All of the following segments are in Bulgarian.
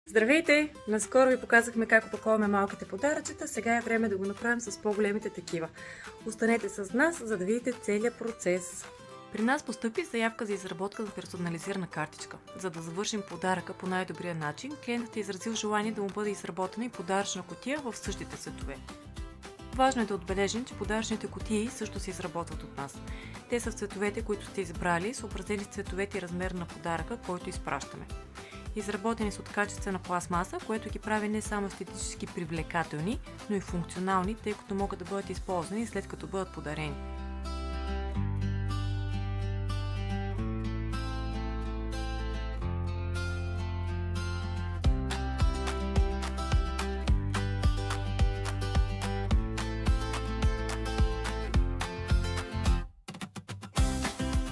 Здравейте! Наскоро ви показахме как опаковаме малките подаръчета, сега е време да го направим с по-големите такива. Останете с нас, за да видите целият процес. При нас постъпи заявка за изработка на персонализирана картичка. За да завършим подаръка по най-добрия начин, клиентът е изразил желание да му бъде изработена и подаръчна кутия в същите цветове. Важно е да отбележим, че подаръчните кутии също се изработват от нас. Те са в цветовете, които сте избрали, съобразени с цветовете и размер на подаръка, който изпращаме. Изработени са от качествена пластмаса, което ги прави не само естетически привлекателни, но и функционални, тъй като могат да бъдат използвани след като бъдат подарени.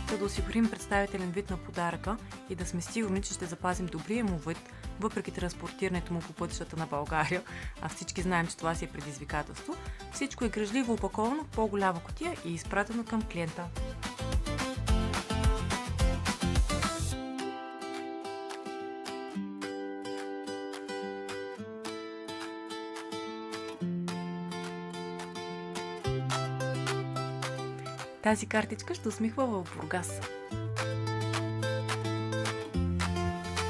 За да осигурим представителен вид на подаръка и да сме сигурни, че ще запазим добрия му вид, въпреки транспортирането му по пътищата на България, а всички знаем, че това си е предизвикателство, всичко е грижливо опаковано в по-голяма кутия и изпратено към клиента. Тази картичка ще усмихва в Бургас.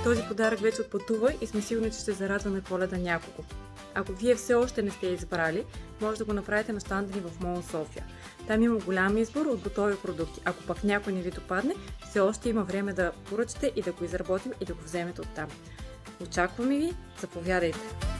Този подарък вече отпътува и сме сигурни, че ще зарадваме Коледа някого. Ако вие все още не сте избрали, може да го направите на щанда ни в Мол София. Там има голям избор от готови продукти. Ако пък някой не ви допадне, все още има време да поръчате и да го изработим и да го вземете оттам. Очакваме ви, заповядайте!